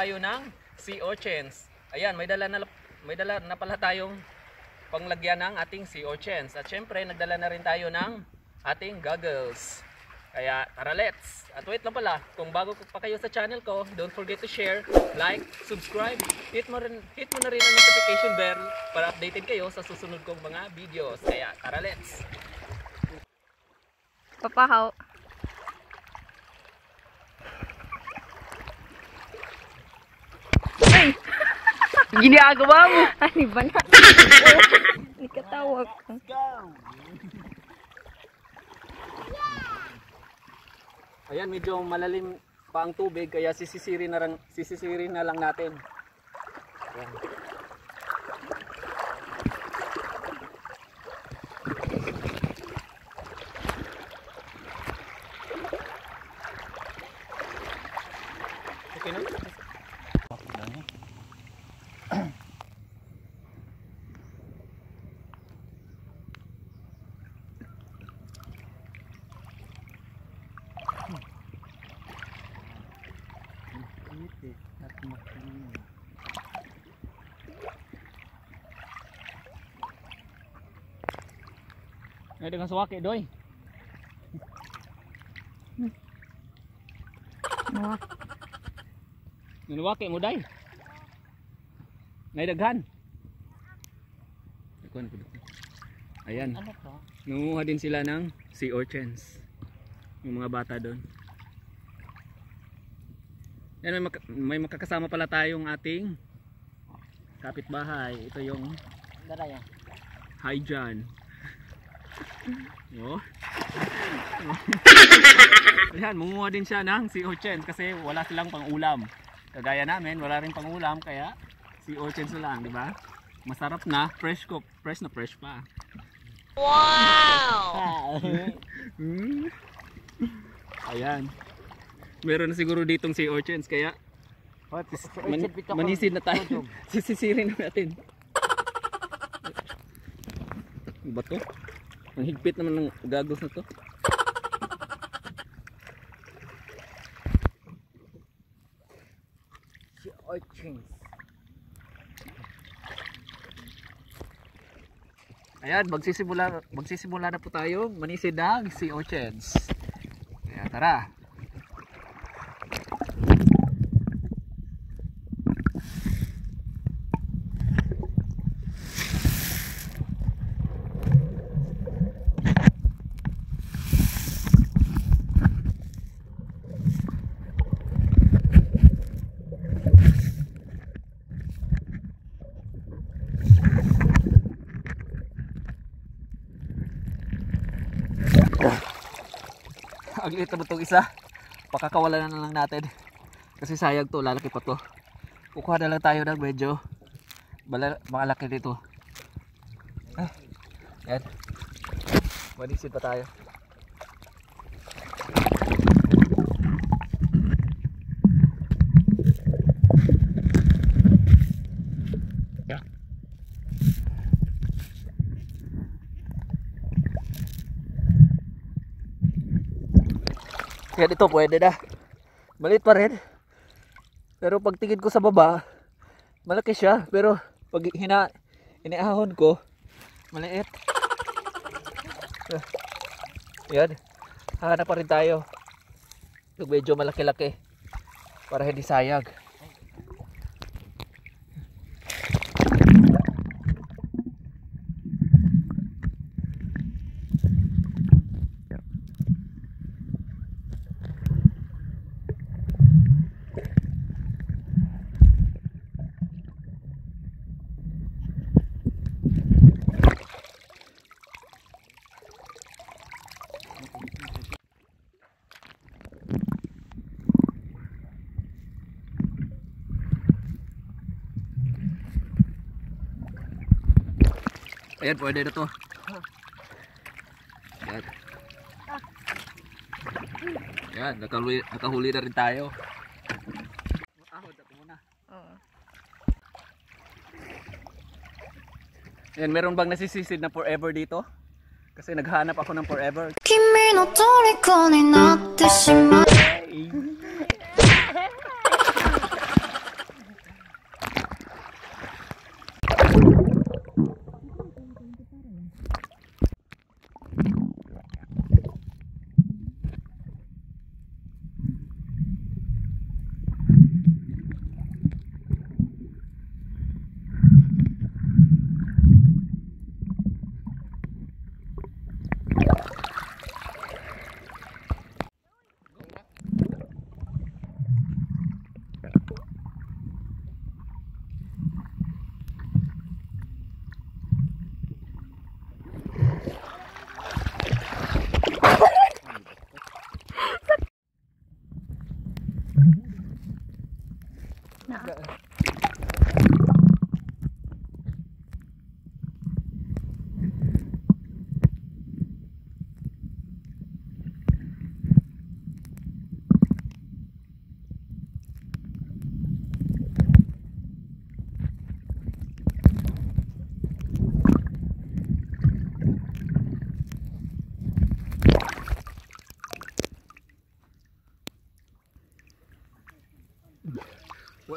tayo ng sea urchins. Ayan, may dala na pala tayong panglagyan ng ating sea urchins. At syempre, nagdala na rin tayo ng ating goggles. Kaya tara, let's! At wait lang pala, kung bago pa kayo sa channel ko, don't forget to share, like, subscribe, hit mo na rin ang notification bell para updated kayo sa susunod kong mga videos. Kaya tara, let's! Papahaw. Ay! Ginagawa mo! Ano ba na? Hindi ka tawag. Ayan, medyo malalim pa ang tubig kaya sisisirin na lang natin. Ayan. Okay na? Ay, dengan suwaki doy. Nawak. Niluwaki mo day. Nay daghan. Ayan. Nanguha din sila ng sea urchins. Yung mga bata doon. Yan, may makakasama pala tayong ating kapitbahay. Ito yung Hi John. Oh. Ayan, manguha din siya ng sea urchins kasi wala silang pang-ulam. Kagaya namin, wala rin pang-ulam kaya sea urchins na lang, di ba? Masarap na, fresh na fresh pa. Wow! Ayan. Meron na siguro ditong sea urchins kaya manisid na tayo. Sisisirin na natin. Ba to? Ang higpit naman ng gagos na to. Sea urchins. Ayan, magsisimula na po tayo manisid ng sea urchins. Kaya tara. Ang liit na itong isa, pakakawalan na lang natin kasi sayang to, lalaki pa to. Kukuha na lang tayo ng medyo malaki dito. Yan, manisid pa tayo. Yan, ito pwede na. Maliit pa rin. Pero pag tingin ko sa baba, malaki siya. Pero pag iniahon ko, maliit. Yan. Hanap pa rin tayo. Yung medyo malaki-laki. Para hindi sayang. Ayan, pwede na to. Ayan. Ayan, nakahuli na rin tayo. Ahod, ito muna. Ayan, meron bang nasisisid na forever dito? Kasi naghahanap ako ng forever. Kimi no toriko ni natte shimau.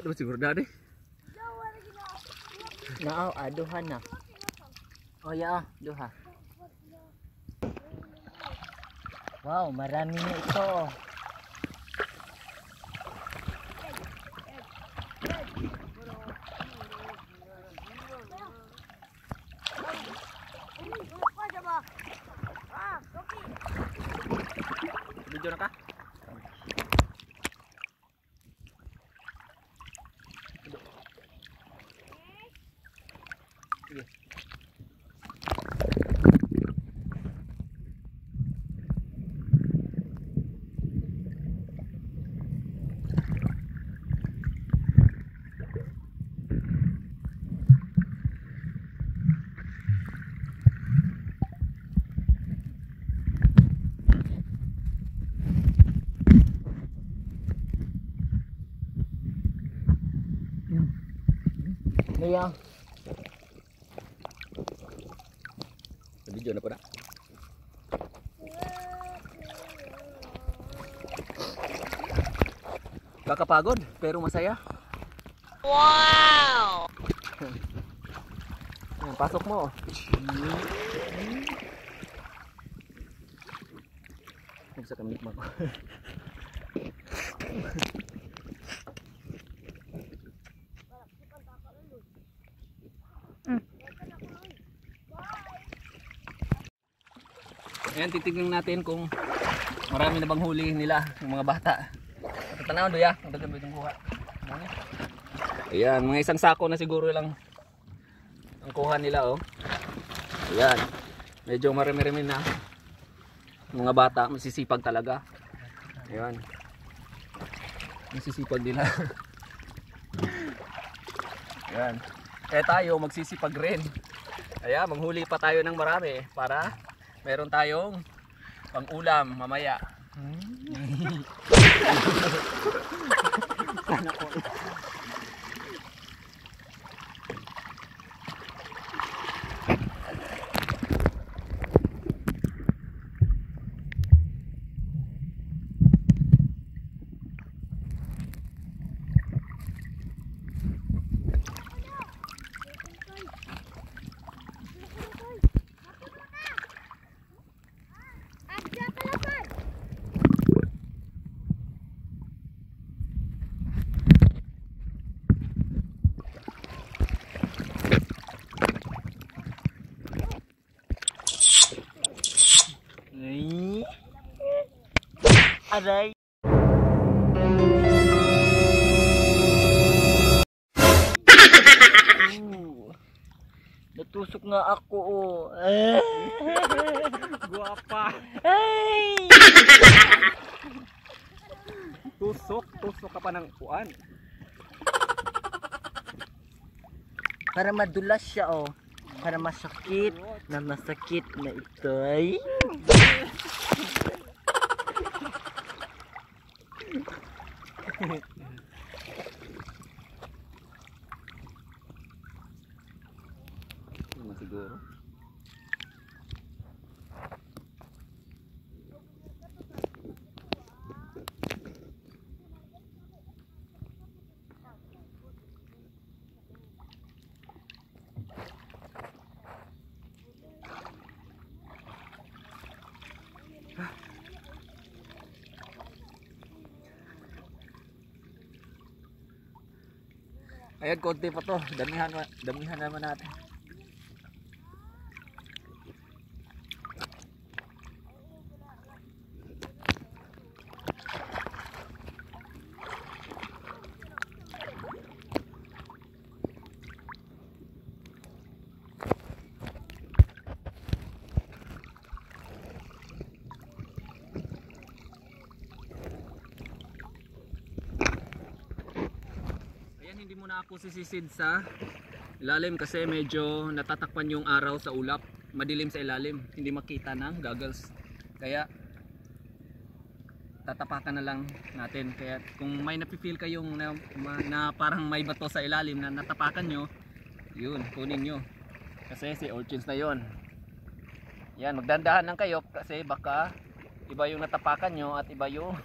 dapat siguro dali. Naaw, duha na. Oh ya, duha. Wow, marami na ito. Video na ka? Sige. Ayan. Video na po na. Kakapagod pero masaya. Wow! Ayan, pasok mo. Huwag sa kamit mo. Ayan, titignan natin kung marami na bang huli nila ng mga bata. Tanaw do ya, ang dagan mo itong kuha. Ayan, mga isang sako na siguro lang ang kuha nila oh. Ayan, medyo marami-rami na. Mga bata, masisipag talaga. Ayan, masisipag nila. Ayan, kaya tayo magsisipag rin. Kaya manghuli pa tayo ng marami para meron tayong pang-ulam mamaya. Sana ko. Aray. Natusok nga ako oh. Guwapa. Ay! Tusok ka pa ng kuan. Para madulas siya oh. Para masakit na ito ay. Siguro. Ayan, konti pa to. Damihan naman natin. Hindi muna ako sisisid sa ilalim kasi medyo natatakpan yung araw sa ulap, madilim sa ilalim, hindi makita ng goggles, kaya tatapakan na lang natin. Kaya kung may napipil kayong na parang may bato sa ilalim na natapakan nyo, yun, kunin nyo kasi si urchins na yun. Yan, magdandahan lang kayo kasi baka iba yung natapakan nyo at iba yung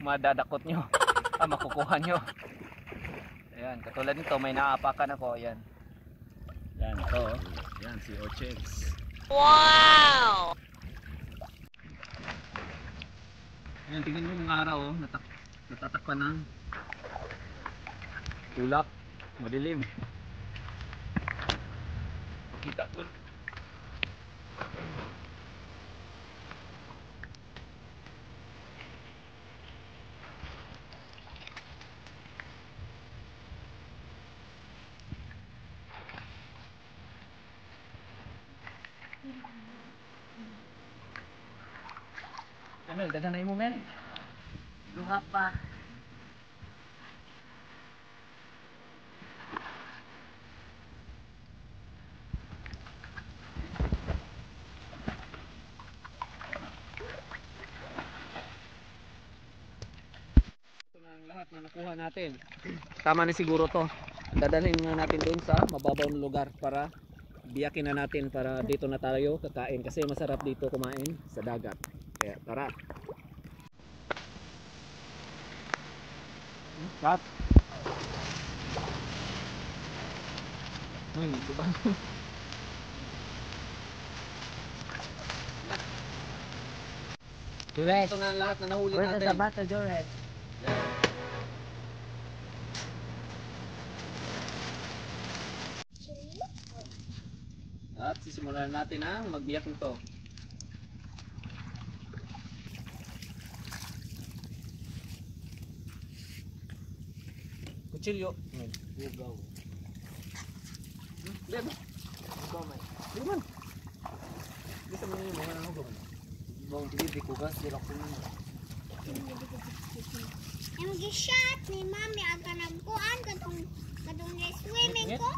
madadakot nyo, makukuha nyo. Ayan, katulad nito may naapakan ako. Ayan. Yan, ito. Yan, si Ochens. Wow! Ayan, tingnan nyo mga araw. Natatakpan ng tulak. Madilim. Pakita ko. Ano, dadanay mo men? Luha pa. Ito na ang lahat na nakuha natin. Tama na siguro to. Dadalhin na natin doon sa mababaw na lugar para biyakin na natin para dito na tayo kakain kasi masarap dito kumain sa dagat. Kaya tara. Cut. Ito ba? Juret. Ito na ang lahat na nahuli Where's natin. the bata, Juret? At sisimulan natin ang magbiyak nito. Kutsilyo. Bugaw. Diyan. Bugaw man. Diyan. Bisa mo yung mga nahugong. Bang hindi ko gas, sila ko na. Yung gi-shot ni Mami ang kanagkuan katong swimming ko.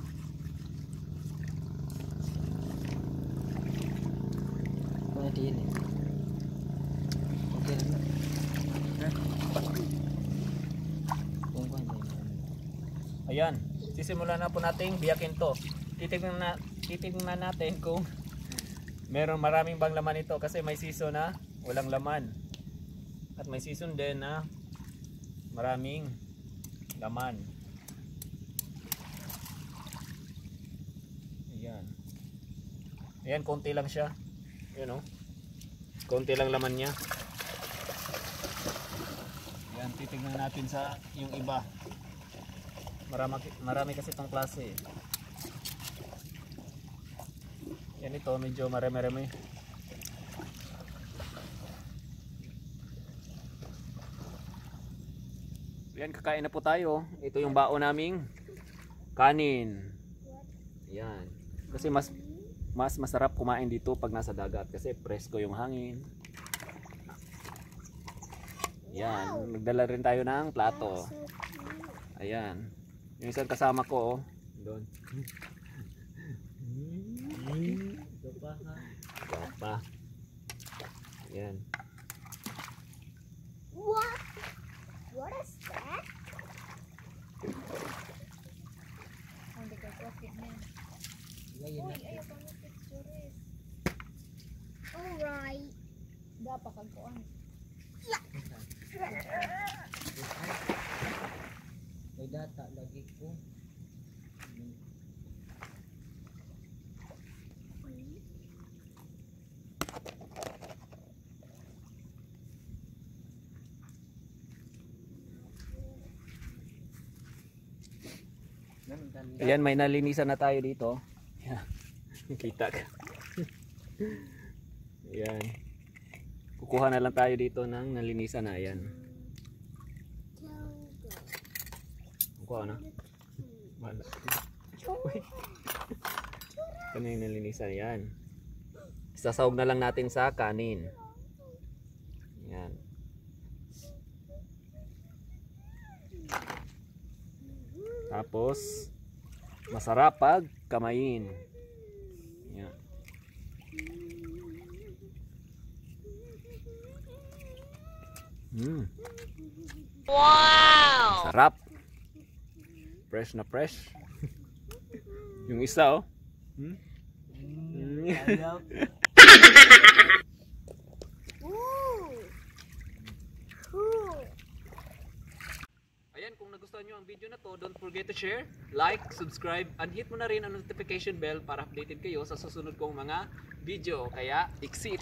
Mga din eh. Okay lang na. Kung ba na Ayan, sisimulan na po nating biyakin to. Titignan natin kung maraming bang laman ito kasi may season na walang laman. At may season din na maraming laman. Ayan. Ayan, konti lang siya. Ayan o. Konti lang laman niya. Ayan, titignan natin sa yung iba. Marami kasi itong klase. Yan ito, medyo marami-rami. Yan, kakain na po tayo. Ito yung baon naming kanin. Yan. Kasi mas masarap kumain dito pag nasa dagat kasi presko yung hangin. Yan, nagdala rin tayo ng plato. Ayan. Yung isang kasama ko, oh. Doon. Gapa. Ayan. What? What is that? Ngayon na. Alright. May data lagi ko. Ayan, may nalinisan na tayo dito. Kita ka. Ayan. Kukuha na lang tayo dito ng nalinisan na. Ayan. Kukuha na. Wala. Ito na yung nalinisan. Ayan. Isasawag na lang natin sa kanin. Ayan. Tapos masarap pag kamain. Yan. Wow! Sarap. Fresh na fresh. Yung isa, oh. Ooh. Cool. Ayan, kung nagustuhan nagustuhan nyo ang video na to, don't forget to share, like, subscribe, and hit mo na rin ang notification bell para updated kayo sa susunod kong mga video. Kaya, exit!